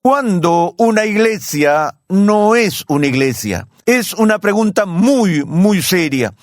¿Cuándo una iglesia no es una iglesia? Es una pregunta muy, muy seria.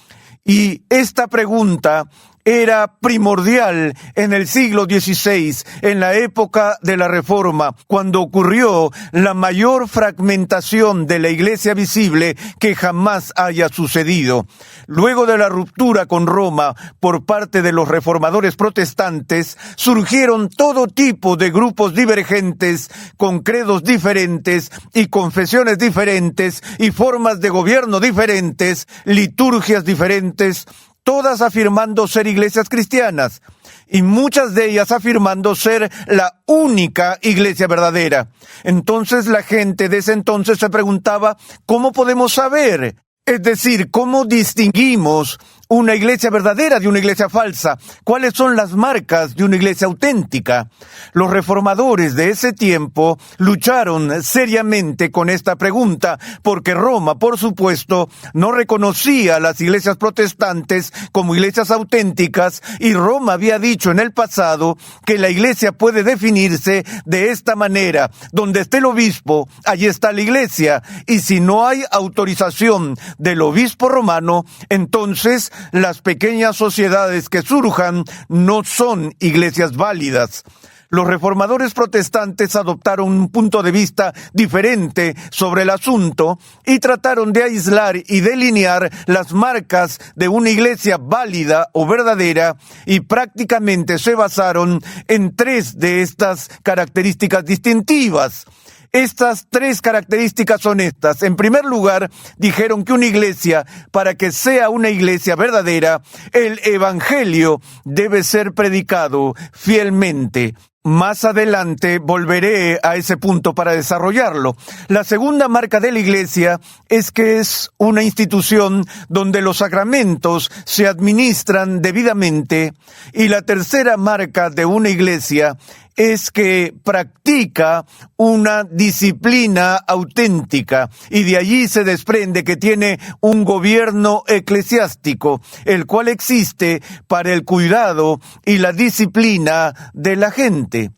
Y esta pregunta era primordial en el siglo XVI, en la época de la Reforma, cuando ocurrió la mayor fragmentación de la iglesia visible que jamás haya sucedido. Luego de la ruptura con Roma por parte de los reformadores protestantes, surgieron todo tipo de grupos divergentes, con credos diferentes y confesiones diferentes y formas de gobierno diferentes, liturgias diferentes, todas afirmando ser iglesias cristianas, y muchas de ellas afirmando ser la única iglesia verdadera. Entonces la gente de ese entonces se preguntaba, ¿cómo podemos saber? Es decir, ¿cómo distinguimos una iglesia verdadera de una iglesia falsa? ¿Cuáles son las marcas de una iglesia auténtica? Los reformadores de ese tiempo lucharon seriamente con esta pregunta, porque Roma, por supuesto, no reconocía a las iglesias protestantes como iglesias auténticas, y Roma había dicho en el pasado que la iglesia puede definirse de esta manera: donde esté el obispo, allí está la iglesia, y si no hay autorización del obispo romano, entonces las pequeñas sociedades que surjan no son iglesias válidas. Los reformadores protestantes adoptaron un punto de vista diferente sobre el asunto y trataron de aislar y delinear las marcas de una iglesia válida o verdadera, y prácticamente se basaron en 3 de estas características distintivas. Estas 3 características son estas. En primer lugar, dijeron que una iglesia, para que sea una iglesia verdadera, el evangelio debe ser predicado fielmente. Más adelante volveré a ese punto para desarrollarlo. La segunda marca de la iglesia es que es una institución donde los sacramentos se administran debidamente. Y la tercera marca de una iglesia es que practica una disciplina auténtica, y de allí se desprende que tiene un gobierno eclesiástico, el cual existe para el cuidado y la disciplina de la gente.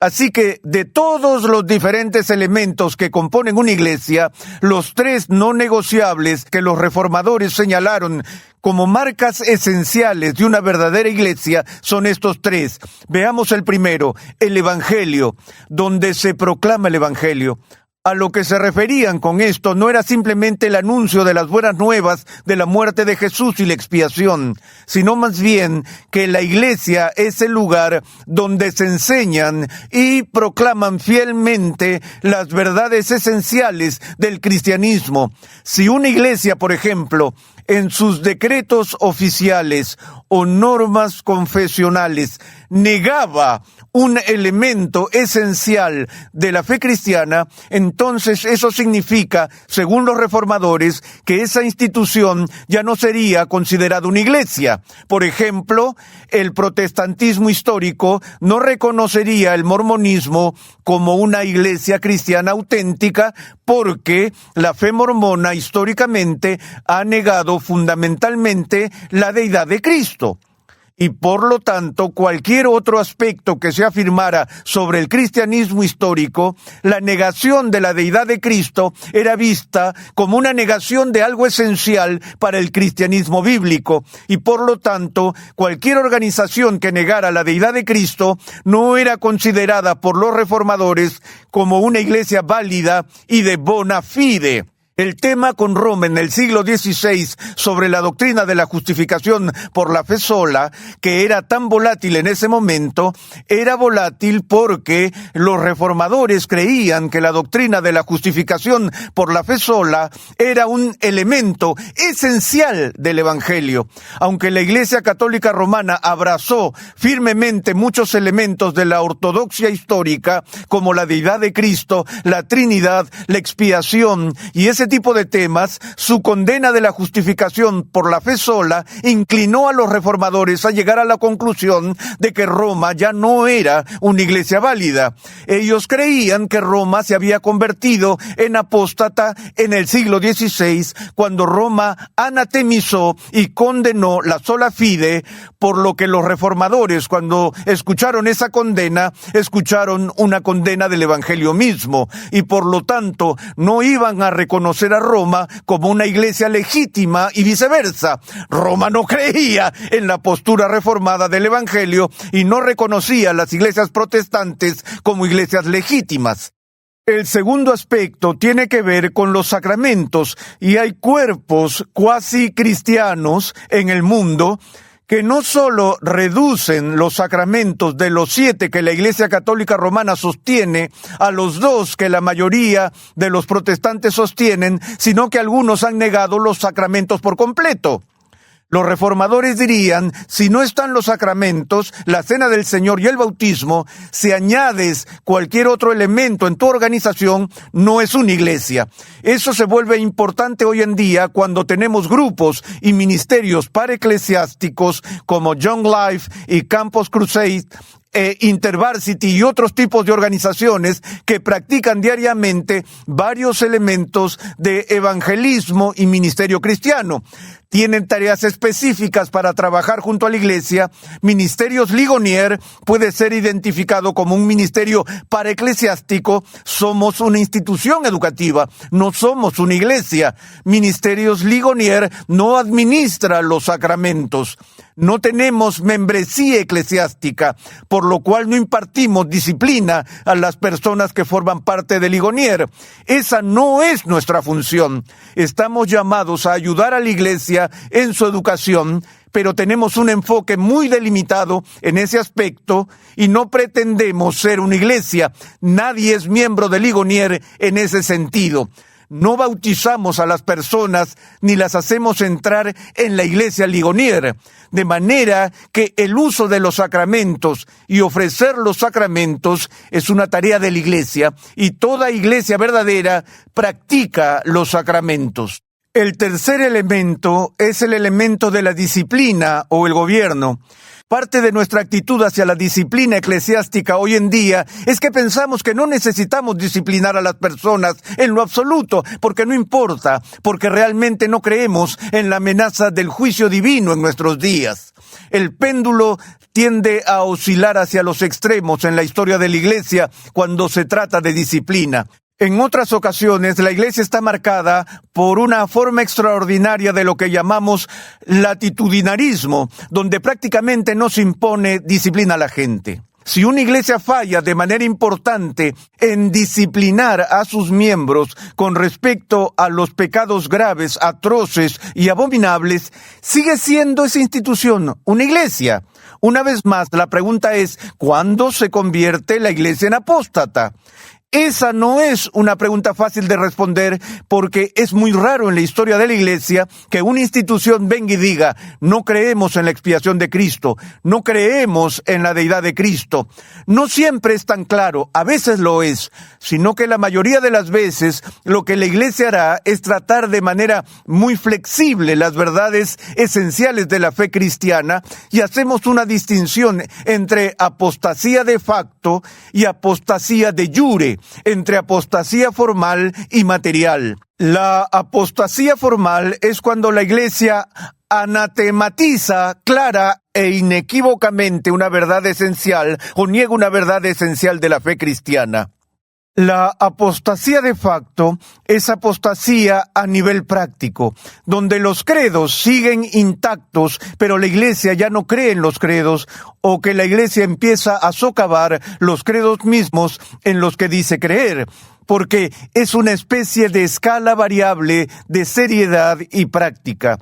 Así que de todos los diferentes elementos que componen una iglesia, los 3 no negociables que los reformadores señalaron como marcas esenciales de una verdadera iglesia son estos 3. Veamos el primero, el evangelio, donde se proclama el evangelio. A lo que se referían con esto no era simplemente el anuncio de las buenas nuevas de la muerte de Jesús y la expiación, sino más bien que la iglesia es el lugar donde se enseñan y proclaman fielmente las verdades esenciales del cristianismo. Si una iglesia, por ejemplo, en sus decretos oficiales o normas confesionales negaba un elemento esencial de la fe cristiana, entonces eso significa, según los reformadores, que esa institución ya no sería considerada una iglesia. Por ejemplo, el protestantismo histórico no reconocería el mormonismo como una iglesia cristiana auténtica, porque la fe mormona históricamente ha negado fundamentalmente la deidad de Cristo. Y por lo tanto, cualquier otro aspecto que se afirmara sobre el cristianismo histórico, la negación de la deidad de Cristo era vista como una negación de algo esencial para el cristianismo bíblico. Y por lo tanto, cualquier organización que negara la deidad de Cristo no era considerada por los reformadores como una iglesia válida y de bona fide. El tema con Roma en el siglo XVI sobre la doctrina de la justificación por la fe sola, que era tan volátil en ese momento, era volátil porque los reformadores creían que la doctrina de la justificación por la fe sola era un elemento esencial del Evangelio. Aunque la Iglesia Católica Romana abrazó firmemente muchos elementos de la ortodoxia histórica, como la deidad de Cristo, la Trinidad, la expiación y ese tipo de temas, su condena de la justificación por la fe sola inclinó a los reformadores a llegar a la conclusión de que Roma ya no era una iglesia válida. Ellos creían que Roma se había convertido en apóstata en el siglo XVI, cuando Roma anatemizó y condenó la sola fide, por lo que los reformadores, cuando escucharon esa condena, escucharon una condena del Evangelio mismo, y por lo tanto no iban a reconocer a Roma como una iglesia legítima y viceversa. Roma no creía en la postura reformada del Evangelio y no reconocía a las iglesias protestantes como iglesias legítimas. El segundo aspecto tiene que ver con los sacramentos, y hay cuerpos cuasi cristianos en el mundo que no solo reducen los sacramentos de los 7 que la Iglesia Católica Romana sostiene a los 2 que la mayoría de los protestantes sostienen, sino que algunos han negado los sacramentos por completo. Los reformadores dirían, si no están los sacramentos, la cena del Señor y el bautismo, si añades cualquier otro elemento en tu organización, no es una iglesia. Eso se vuelve importante hoy en día cuando tenemos grupos y ministerios pareclesiásticos como Young Life y Campus Crusade, InterVarsity y otros tipos de organizaciones que practican diariamente varios elementos de evangelismo y ministerio cristiano. Tienen tareas específicas para trabajar junto a la iglesia. Ministerios Ligonier puede ser identificado como un ministerio paraeclesiástico. Somos una institución educativa, no somos una iglesia. Ministerios Ligonier no administra los sacramentos. No tenemos membresía eclesiástica, por lo cual no impartimos disciplina a las personas que forman parte de Ligonier. Esa no es nuestra función. Estamos llamados a ayudar a la iglesia en su educación, pero tenemos un enfoque muy delimitado en ese aspecto y no pretendemos ser una iglesia. Nadie es miembro de Ligonier en ese sentido. No bautizamos a las personas ni las hacemos entrar en la iglesia Ligonier, de manera que el uso de los sacramentos y ofrecer los sacramentos es una tarea de la iglesia, y toda iglesia verdadera practica los sacramentos. El tercer elemento es el elemento de la disciplina o el gobierno. Parte de nuestra actitud hacia la disciplina eclesiástica hoy en día es que pensamos que no necesitamos disciplinar a las personas en lo absoluto, porque no importa, porque realmente no creemos en la amenaza del juicio divino en nuestros días. El péndulo tiende a oscilar hacia los extremos en la historia de la iglesia cuando se trata de disciplina. En otras ocasiones, la iglesia está marcada por una forma extraordinaria de lo que llamamos latitudinarismo, donde prácticamente no se impone disciplina a la gente. Si una iglesia falla de manera importante en disciplinar a sus miembros con respecto a los pecados graves, atroces y abominables, sigue siendo esa institución una iglesia. Una vez más, la pregunta es, ¿cuándo se convierte la iglesia en apóstata? Esa no es una pregunta fácil de responder, porque es muy raro en la historia de la iglesia que una institución venga y diga, no creemos en la expiación de Cristo, no creemos en la deidad de Cristo. No siempre es tan claro, a veces lo es, sino que la mayoría de las veces lo que la iglesia hará es tratar de manera muy flexible las verdades esenciales de la fe cristiana, y hacemos una distinción entre apostasía de facto y apostasía de jure, entre apostasía formal y material. La apostasía formal es cuando la iglesia anatematiza clara e inequívocamente una verdad esencial o niega una verdad esencial de la fe cristiana. La apostasía de facto es apostasía a nivel práctico, donde los credos siguen intactos, pero la iglesia ya no cree en los credos, o que la iglesia empieza a socavar los credos mismos en los que dice creer, porque es una especie de escala variable de seriedad y práctica.